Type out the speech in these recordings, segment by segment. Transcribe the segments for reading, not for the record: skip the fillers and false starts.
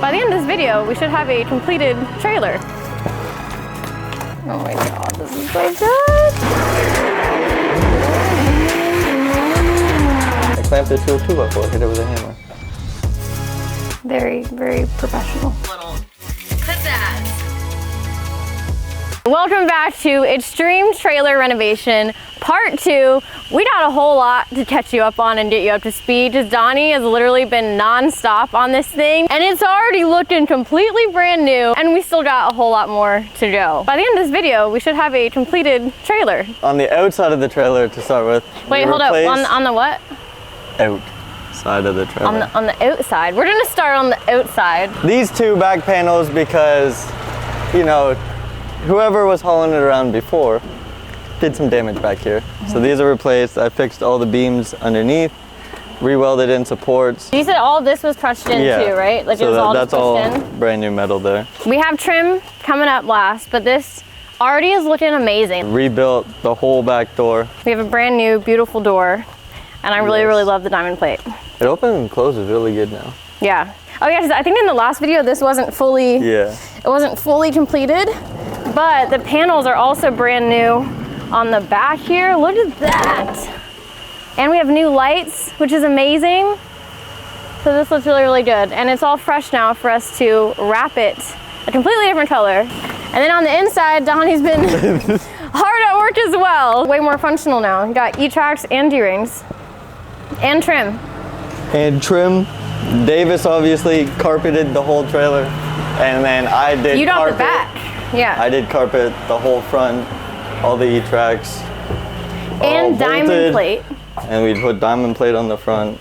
By the end of this video, we should have a completed trailer. Oh my god, this is so good! I clamped it to a 2x4, hit it with a hammer. Very, very professional. Welcome back to Extreme Trailer Renovation Part 2. We got a whole lot to catch you up on and get you up to speed, because Donnie has literally been non-stop on this thing, and it's already looking completely brand new, and we still got a whole lot more to go. By the end of this video, we should have a completed trailer. On the outside of the trailer to start with. Wait, hold up, on the what? Outside of the trailer. On the outside. We're gonna start on the outside. These two back panels because, you know, whoever was hauling it around before did some damage back here. So these are replaced. I fixed all the beams underneath, re-welded in supports. You said all this was touched in too, right? Like so it was all that's just all in? Brand new metal there. We have trim coming up last, but this already is looking amazing. Rebuilt the whole back door. We have a brand new, beautiful door, and I really, really love the diamond plate. It opens and closes really good now. Yeah. Oh yeah, 'cause I think in the last video this wasn't fully, it wasn't fully completed, but the panels are also brand new on the back here. Look at that. And we have new lights, which is amazing. So this looks really, really good. And it's all fresh now for us to wrap it a completely different color. And then on the inside, Donnie's been hard at work as well. Way more functional now. You got E-tracks and D-rings and trim. And trim. Davis obviously carpeted the whole trailer, and then I did You got the back, yeah. I did carpet the whole front, all the E-tracks. And diamond plate. And we put diamond plate on the front.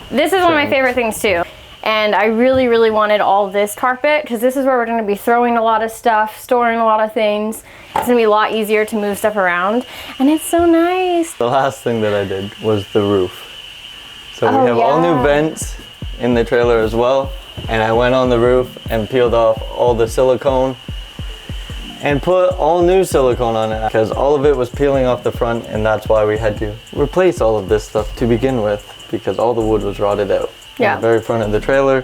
This is one of my favorite things too. And I really, really wanted all this carpet, because this is where we're gonna be throwing a lot of stuff, storing a lot of things. It's gonna be a lot easier to move stuff around, and it's so nice. The last thing that I did was the roof. So we have all new vents in the trailer as well. And I went on the roof and peeled off all the silicone and put all new silicone on it, because all of it was peeling off the front, and that's why we had to replace all of this stuff to begin with, because all the wood was rotted out in the very front of the trailer.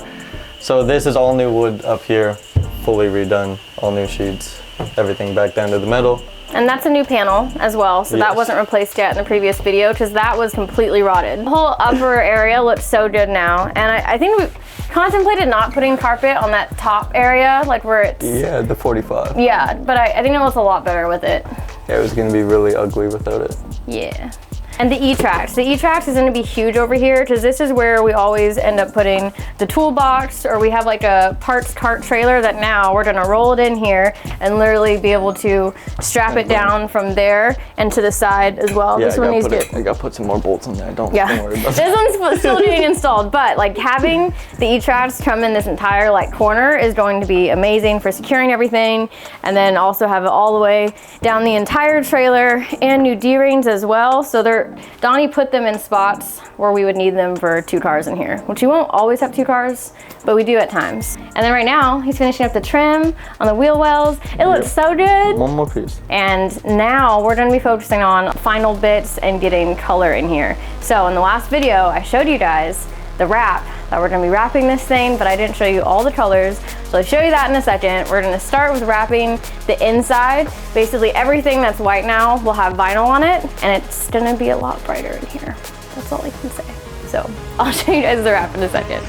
So this is all new wood up here, fully redone, all new sheets, everything back down to the metal. And that's a new panel as well, so that wasn't replaced yet in the previous video, because that was completely rotted. The whole upper area looks so good now, and I think we contemplated not putting carpet on that top area, like where it's... Yeah, the 45. Yeah, but I think it looks a lot better with it. Yeah, it was gonna be really ugly without it. Yeah. And the E-tracks. The E-tracks is gonna be huge over here, because this is where we always end up putting the toolbox, or we have like a parts cart trailer that now we're gonna roll it in here and literally be able to strap it down from there and to the side as well. Yeah, this one needs to... I gotta put some more bolts in there, don't worry about This one's still getting installed, but like having the E-tracks come in this entire like corner is going to be amazing for securing everything, and then also have it all the way down the entire trailer, and new D-rings as well. So Donnie put them in spots where we would need them for 2 cars in here, which we won't always have 2 cars, but we do at times. And then right now, he's finishing up the trim on the wheel wells. It looks so good. One more piece. And now we're gonna be focusing on final bits and getting color in here. So in the last video, I showed you guys the wrap that we're gonna be wrapping this thing, but I didn't show you all the colors. So I'll show you that in a second. We're gonna start with wrapping the inside. Basically everything that's white now will have vinyl on it, and it's gonna be a lot brighter in here. That's all I can say. So I'll show you guys the wrap in a second.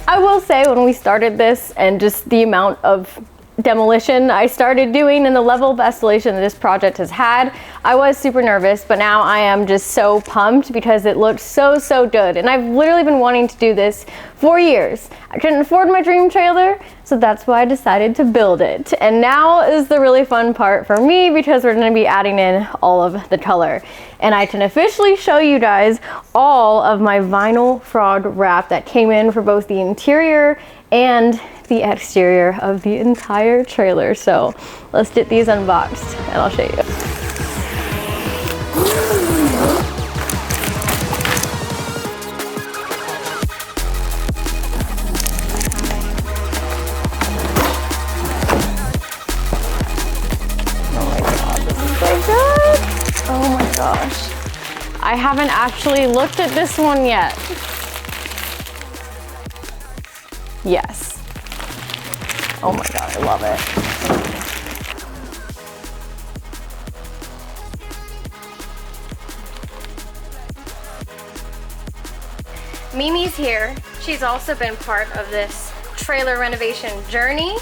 I will say, when we started this and just the amount of demolition I started doing and the level of escalation that this project has had, I was super nervous, but now I am just so pumped because it looks so, so good. And I've literally been wanting to do this for years. I couldn't afford my dream trailer, so that's why I decided to build it. And now is the really fun part for me, because we're gonna be adding in all of the color. And I can officially show you guys all of my vinyl frog wrap that came in for both the interior and the exterior of the entire trailer. So let's get these unboxed and I'll show you. I haven't actually looked at this one yet. Yes. Oh my God, I love it. Mimi's here. She's also been part of this trailer renovation journey.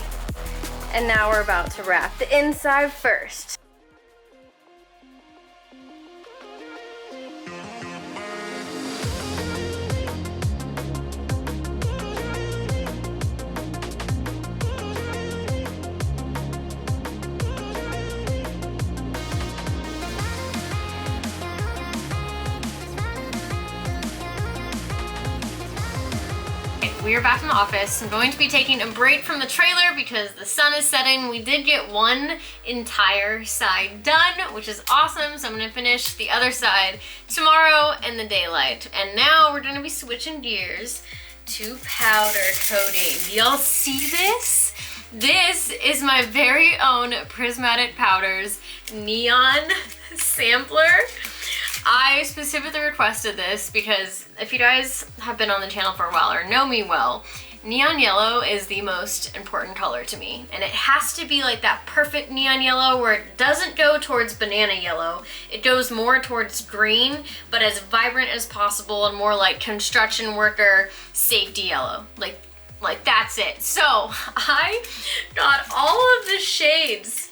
And now we're about to wrap the inside first. We are back in the office. I'm going to be taking a break from the trailer because the sun is setting. We did get one entire side done, which is awesome. So I'm gonna finish the other side tomorrow in the daylight. And now we're gonna be switching gears to powder coating. Y'all see this? This is my very own Prismatic Powders neon sampler. I specifically requested this because if you guys have been on the channel for a while or know me well, neon yellow is the most important color to me. And it has to be like that perfect neon yellow where it doesn't go towards banana yellow. It goes more towards green, but as vibrant as possible and more like construction worker safety yellow. Like that's it. So I got all of the shades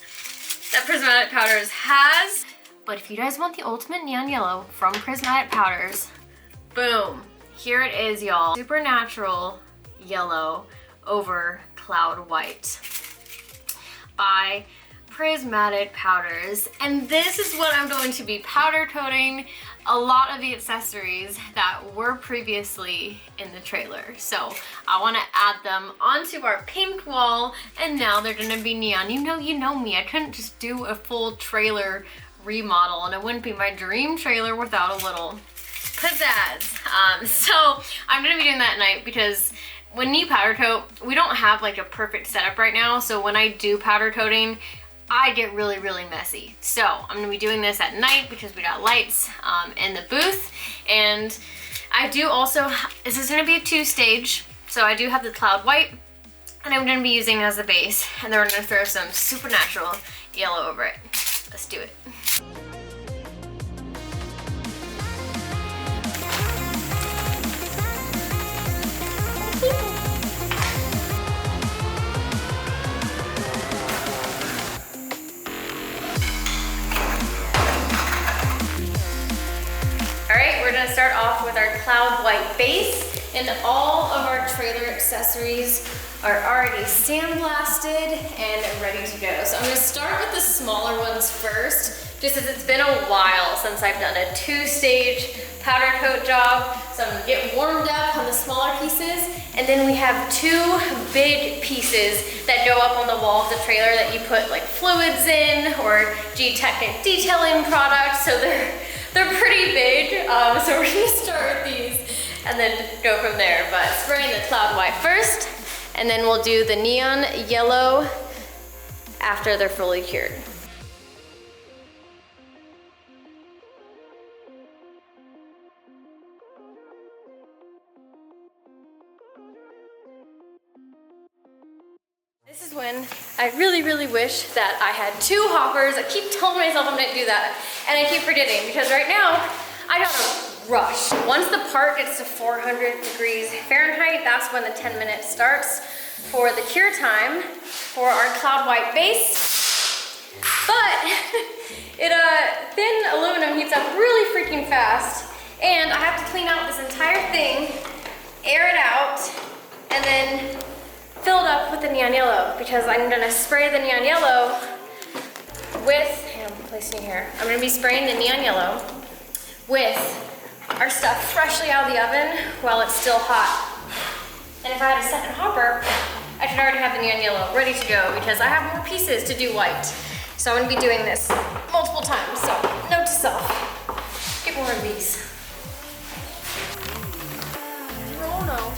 that Prismatic Powders has. But if you guys want the ultimate neon yellow from Prismatic Powders, boom, here it is, y'all. Supernatural yellow over cloud white by Prismatic Powders. And this is what I'm going to be powder coating a lot of the accessories that were previously in the trailer. So I want to add them onto our pink wall, and now they're going to be neon. You know me, I couldn't just do a full trailer remodel, and it wouldn't be my dream trailer without a little pizzazz. So I'm gonna be doing that at night because when you powder coat, we don't have like a perfect setup right now. So when I do powder coating, I get really messy. So I'm gonna be doing this at night because we got lights in the booth. And I do also, this is gonna be a 2-stage. So I do have the cloud white, and I'm gonna be using it as a base. And then we're gonna throw some Supernatural yellow over it. Let's do it. All right, we're gonna start off with our cloud white base, and all of our trailer accessories are already sandblasted and ready to go. So I'm gonna start with the smaller ones first, just as it's been a while since I've done a 2-stage powder coat job. So I'm gonna get warmed up on the smaller pieces, and then we have 2 big pieces that go up on the wall of the trailer that you put like fluids in or G-Technic detailing products. So they're pretty big. So we're gonna start with these and then go from there. But spraying the cloud white first, and then we'll do the neon yellow after they're fully cured. This is when I really wish that I had 2 hoppers. I keep telling myself I'm gonna do that, and I keep forgetting because right now I gotta rush. Once the part gets to 400 degrees Fahrenheit, that's when the 10 minutes starts for the cure time for our cloud white base. But thin aluminum heats up really freaking fast, and I have to clean out this entire thing, air it out, and then fill it up with the neon yellow because I'm gonna spray the neon yellow with, I'm placing it here, I'm gonna be spraying the neon yellow with our stuff freshly out of the oven while it's still hot. And if I had a second hopper, I should already have the neon yellow ready to go because I have more pieces to do white. So I'm gonna be doing this multiple times. So note to self, get more of these. Oh no.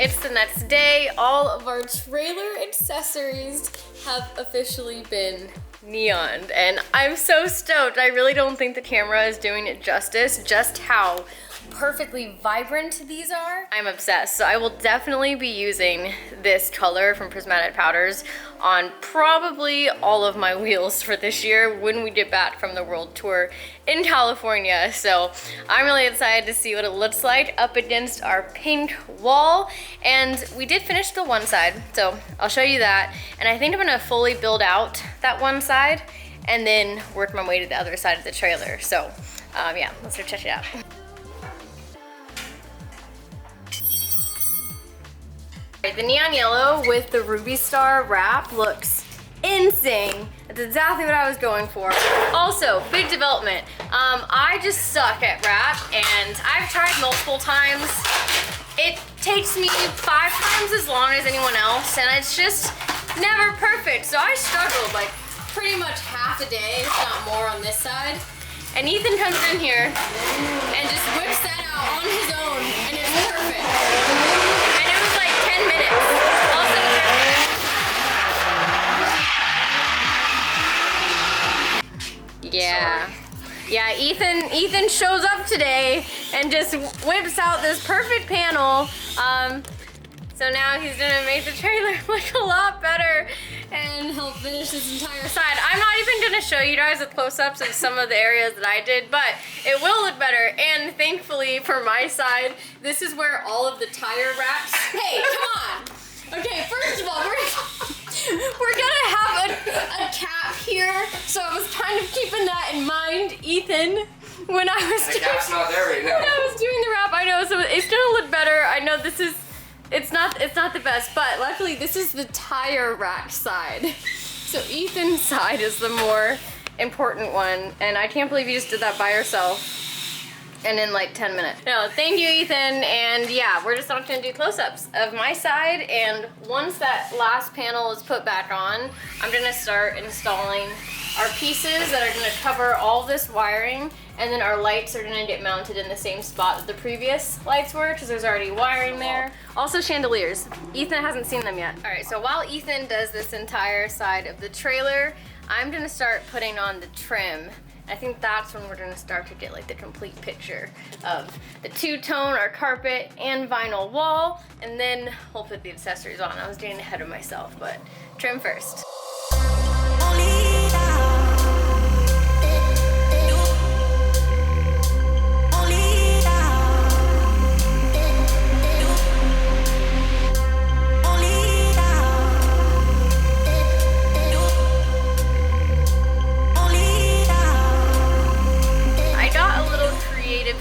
it's the next day. All of our trailer accessories have officially been neoned, and I'm so stoked. I really don't think the camera is doing it justice, just how perfectly vibrant these are. I'm obsessed, so I will definitely be using this color from Prismatic Powders on probably all of my wheels for this year when we get back from the world tour in California. So I'm really excited to see what it looks like up against our pink wall. And we did finish the one side, so I'll show you that. And I think I'm gonna fully build out that one side and then work my way to the other side of the trailer. So yeah, let's go check it out. The neon yellow with the Ruby Star wrap looks insane. That's exactly what I was going for. Also, big development. I just suck at wrap, and I've tried multiple times. It takes me 5 times as long as anyone else, and it's just never perfect. So I struggled like pretty much half a day, if not more, on this side. And Ethan comes in here and just whips that out on his own, and it's perfect. And it was like 10 minutes. Also 10 minutes. Yeah. Yeah, Ethan shows up today and just whips out this perfect panel. So now he's gonna make the trailer look a lot better and help finish this entire side. I'm not even gonna show you guys the close-ups of some of the areas that I did, but it will look better. And thankfully for my side, this is where all of the tire wraps. Hey, come on. Okay, first of all, we're gonna have a cap here, so I was kind of keeping that in mind, Ethan, when I was the cap's not there right now. when I was doing the wrap. I know, so it's gonna look better. I know this is. It's not the best, but luckily this is the tire rack side. So Ethan's side is the more important one, and I can't believe you just did that by yourself and in like 10 minutes. No, thank you, Ethan, and yeah, we're just not gonna do close-ups of my side, and once that last panel is put back on, I'm gonna start installing our pieces that are gonna cover all this wiring, and then our lights are gonna get mounted in the same spot that the previous lights were, because there's already wiring there. Also chandeliers. Ethan hasn't seen them yet. All right, so while Ethan does this entire side of the trailer, I'm gonna start putting on the trim. I think that's when we're gonna start to get like the complete picture of the two-tone, our carpet, and vinyl wall, and then we'll put the accessories on. I was getting ahead of myself, but trim first.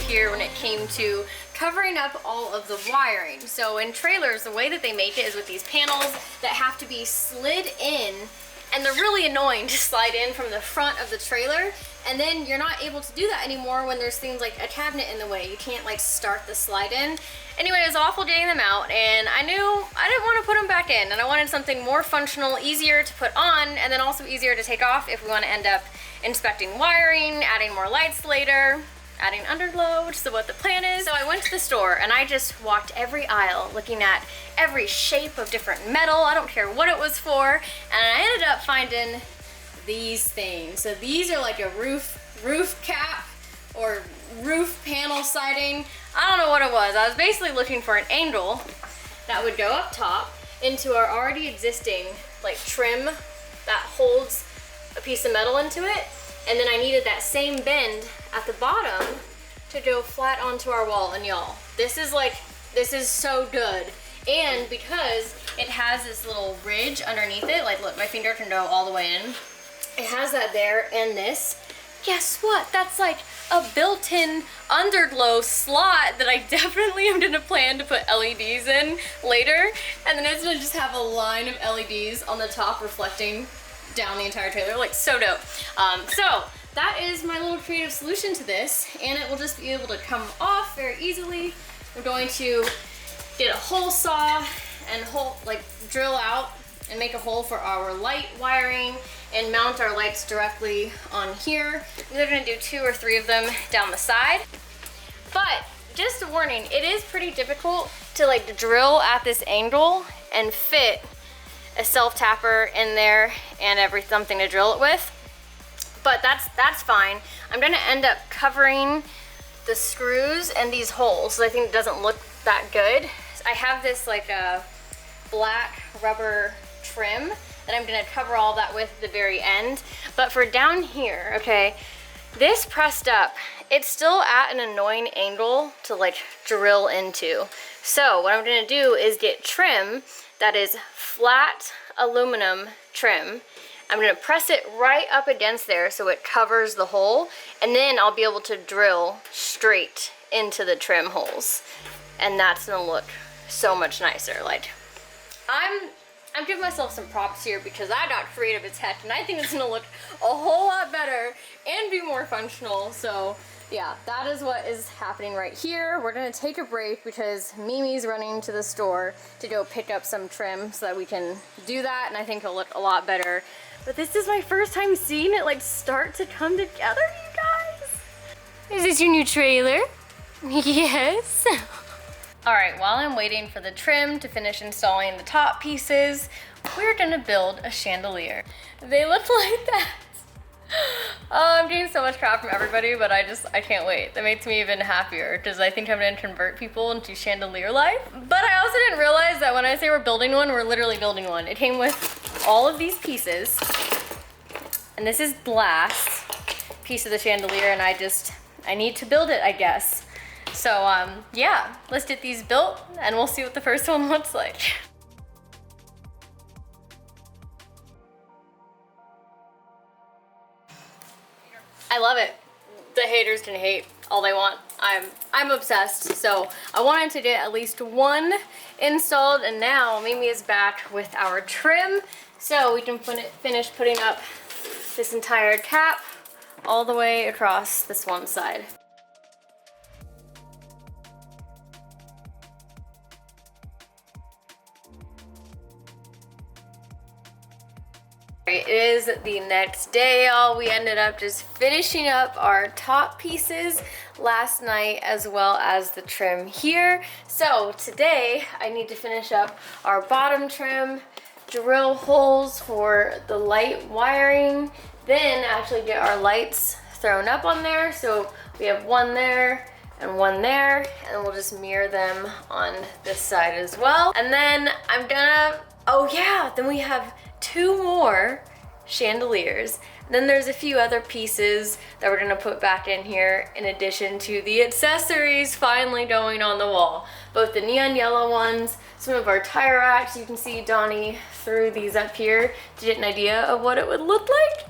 Here when it came to covering up all of the wiring. So in trailers, the way that they make it is with these panels that have to be slid in, and they're really annoying to slide in from the front of the trailer, and then you're not able to do that anymore when there's things like a cabinet in the way. You can't like start the slide in. Anyway, it was awful getting them out, and I knew I didn't want to put them back in, and I wanted something more functional, easier to put on, and then also easier to take off if we want to end up inspecting wiring, adding more lights later, adding underglow, which is what the plan is. So I went to the store and I just walked every aisle looking at every shape of different metal. I don't care what it was for. And I ended up finding these things. So these are like a roof cap or roof panel siding. I don't know what it was. I was basically looking for an angle that would go up top into our already existing like trim that holds a piece of metal into it. And then I needed that same bend at the bottom to go flat onto our wall and y'all. This is so good. And because it has this little ridge underneath it, like look, my finger can go all the way in. It has that there and this. Guess what? That's like a built-in underglow slot that I definitely am gonna plan to put LEDs in later. And then it's gonna just have a line of LEDs on the top reflecting down the entire trailer, like so dope. So that is my little creative solution to this, and it will just be able to come off very easily. We're going to get a hole saw and drill out and make a hole for our light wiring and mount our lights directly on here. We're gonna do 2 or 3 of them down the side. But just a warning, it is pretty difficult to like drill at this angle and fit a self-tapper in there and something to drill it with. But that's fine. I'm gonna end up covering the screws and these holes, so I think it doesn't look that good. I have this like a black rubber trim that I'm gonna cover all that with at the very end. But for down here, okay, this pressed up, it's still at an annoying angle to like drill into. So what I'm gonna do is get trim that is flat aluminum trim. I'm gonna press it right up against there so it covers the hole, and then I'll be able to drill straight into the trim holes. And that's gonna look so much nicer. Like, I'm giving myself some props here because I got creative as heck, and I think it's gonna look a whole lot better and be more functional. So yeah, that is what is happening right here. We're gonna take a break because Mimi's running to the store to go pick up some trim so that we can do that, and I think it'll look a lot better. But this is my first time seeing it like start to come together, you guys. Is this your new trailer? Yes. All right, while I'm waiting for the trim to finish installing the top pieces, we're gonna build a chandelier. They look like that. Oh, I'm getting so much crap from everybody, but I can't wait. That makes me even happier because I think I'm gonna convert people into chandelier life. But I also didn't realize that when I say we're building one, we're literally building one. It came with all of these pieces, and this is the last piece of the chandelier, and I need to build it, I guess. So yeah, let's get these built and we'll see what the first one looks like. I love it. The haters can hate all they want. I'm obsessed. So I wanted to get at least one installed, and now Mimi is back with our trim. So we can finish putting up this entire cap all the way across this one side. It is the next day, y'all. We ended up just finishing up our top pieces last night as well as the trim here. So today I need to finish up our bottom trim, drill holes for the light wiring, then actually get our lights thrown up on there. So we have one there and one there, and we'll just mirror them on this side as well. And then I'm gonna, oh yeah, then we have two more chandeliers. And then there's a few other pieces that we're gonna put back in here in addition to the accessories finally going on the wall. Both the neon yellow ones, some of our tire racks. You can see Donnie threw these up here to get an idea of what it would look like.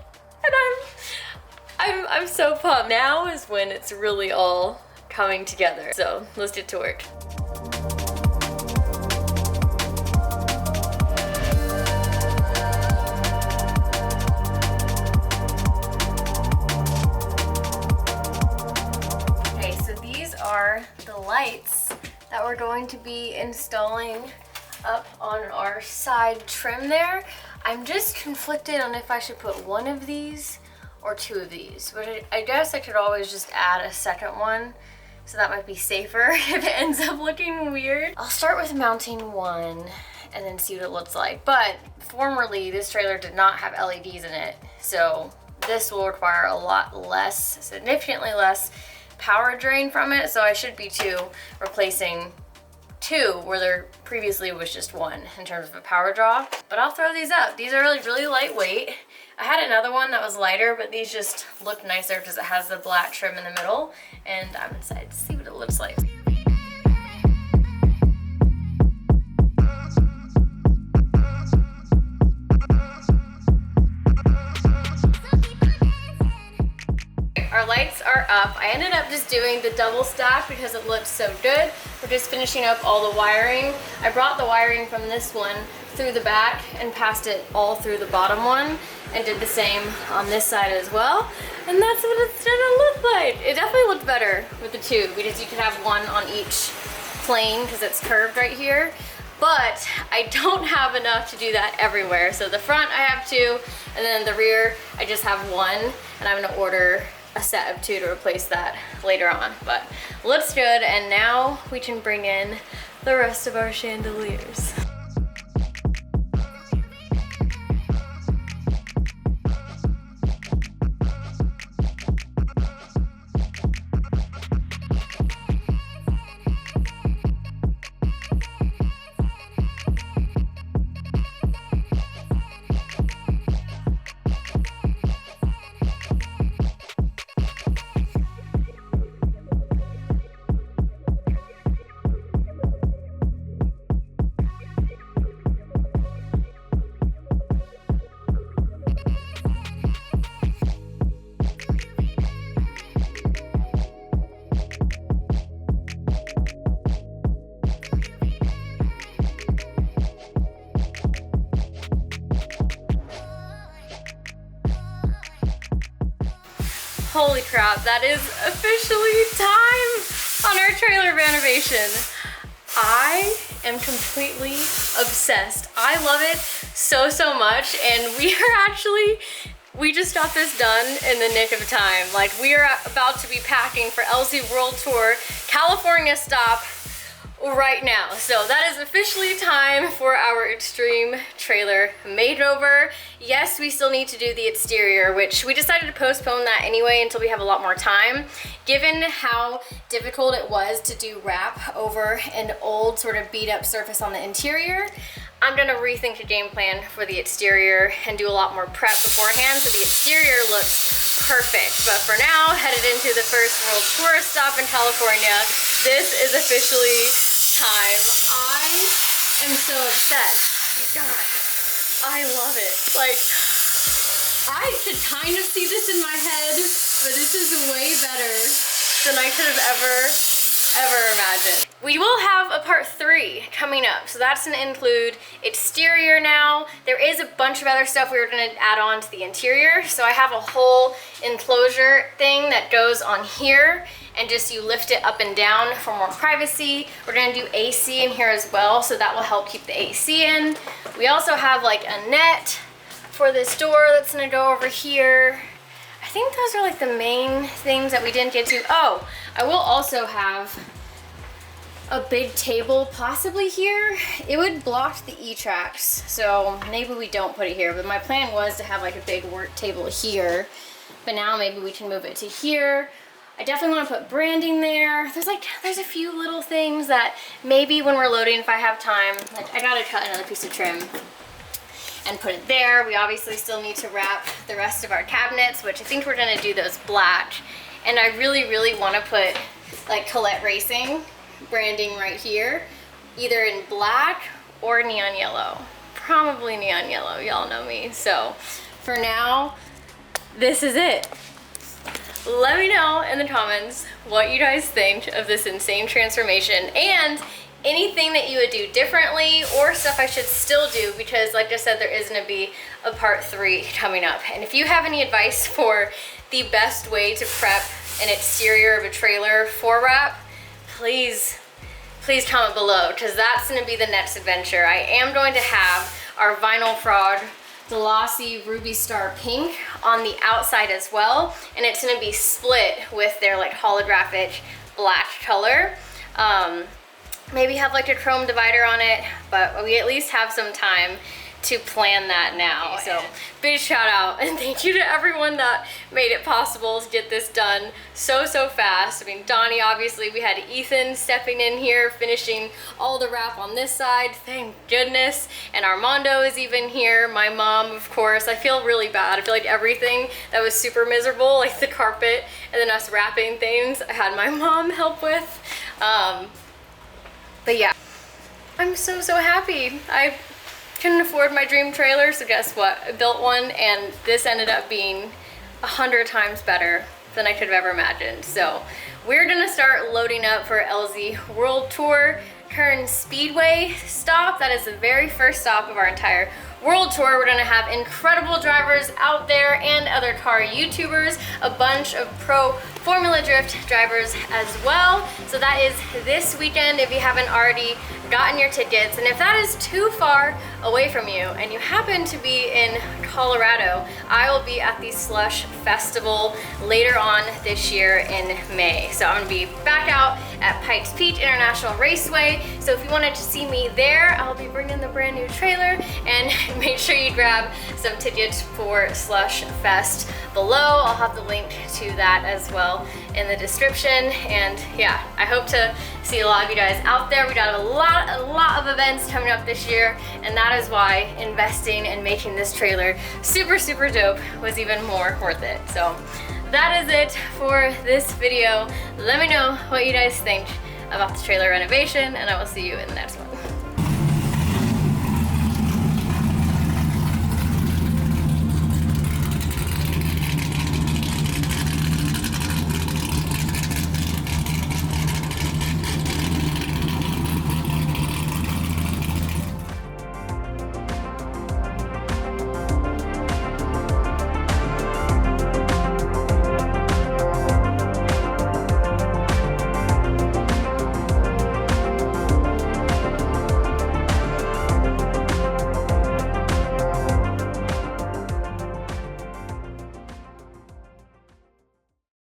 And I'm so pumped. Now is when it's really all coming together. So let's get to work. Are the lights that we're going to be installing up on our side trim there. I'm just conflicted on if I should put one of these or two of these, but I guess I could always just add a second one, so that might be safer if it ends up looking weird. I'll start with mounting one and then see what it looks like. But formerly this trailer did not have LEDs in it, so this will require a lot less, significantly less power drain from it, so I should be replacing two where there previously was just one in terms of a power draw. But I'll throw these up. These are really lightweight. I had another one that was lighter, but these just look nicer because it has the black trim in the middle, and I'm excited to see what it looks like. Our lights are up. I ended up just doing the double stack because it looked so good. We're just finishing up all the wiring. I brought the wiring from this one through the back and passed it all through the bottom one, and did the same on this side as well. And that's what it's gonna look like. It definitely looked better with the two because you could have one on each plane because it's curved right here. But I don't have enough to do that everywhere. So the front I have two, and then the rear I just have one, and I'm gonna order a set of 2 to replace that later on, but looks good. And now we can bring in the rest of our chandeliers. Holy crap, that is officially time on our trailer renovation. I am completely obsessed. I love it so much, and we just got this done in the nick of time. Like, we are about to be packing for LZ World Tour California stop right now. So that is officially time for our extreme trailer makeover. Yes, we still need to do the exterior, which we decided to postpone that anyway until we have a lot more time. Given how difficult it was to do wrap over an old sort of beat up surface on the interior, I'm gonna rethink the game plan for the exterior and do a lot more prep beforehand so the exterior looks perfect. But for now, headed into the first world tour stop in California, this is officially time. I am so obsessed. You guys, I love it. Like, I could kind of see this in my head, but this is way better than I could have ever imagined. We will have a part 3 coming up, so that's gonna include exterior now. There is a bunch of other stuff we were gonna add on to the interior, so I have a whole enclosure thing that goes on here, and just you lift it up and down for more privacy. We're gonna do AC in here as well, so that will help keep the AC in. We also have like a net for this door that's gonna go over here. I think those are like the main things that we didn't get to. Oh, I will also have a big table possibly here. It would block the E-tracks, so maybe we don't put it here, but my plan was to have like a big work table here, but now maybe we can move it to here. I definitely want to put branding there. There's a few little things that maybe when we're loading, if I have time, like I gotta cut another piece of trim and put it there. We obviously still need to wrap the rest of our cabinets, which I think we're gonna do those black. And I really want to put like Collete Racing branding right here, either in black or neon yellow. Probably neon yellow, y'all know me. So for now, this is it. Let me know in the comments what you guys think of this insane transformation and anything that you would do differently or stuff I should still do, because like I said, there is gonna be a part 3 coming up. And if you have any advice for the best way to prep an exterior of a trailer for wrap, please comment below, because that's gonna be the next adventure. I am going to have our Vinyl Frog Glossy Ruby Star Pink on the outside as well, and it's gonna be split with their like holographic black color. Maybe have like a chrome divider on it, but we at least have some time to plan that now. So big shout out and thank you to everyone that made it possible to get this done so fast. I mean, Donnie, obviously, we had Ethan stepping in here, finishing all the wrap on this side, thank goodness. And Armando is even here, my mom, of course. I feel really bad. I feel like everything that was super miserable, like the carpet and then us wrapping things, I had my mom help with. But yeah, I'm so happy. I couldn't afford my dream trailer, so guess what? I built one, and this ended up being 100 times better than I could have ever imagined. So we're gonna start loading up for LZ World Tour Kern Speedway stop. That is the very first stop of our entire World Tour. We're gonna have incredible drivers out there and other car YouTubers, a bunch of pro Formula Drift drivers as well. So that is this weekend if you haven't already gotten your tickets. And if that is too far away from you and you happen to be in Colorado, I will be at the Slush Festival later on this year in May. So I'm gonna be back out at Pikes Peak International Raceway. So if you wanted to see me there, I'll be bringing the brand new trailer, and make sure you grab some tickets for Slush Fest below. I'll have the link to that as well in the description. And yeah, I hope to see a lot of you guys out there. We got a lot of events coming up this year, and that is why investing and making this trailer super dope was even more worth it. So that is it for this video. Let me know what you guys think about the trailer renovation, and I will see you in the next one.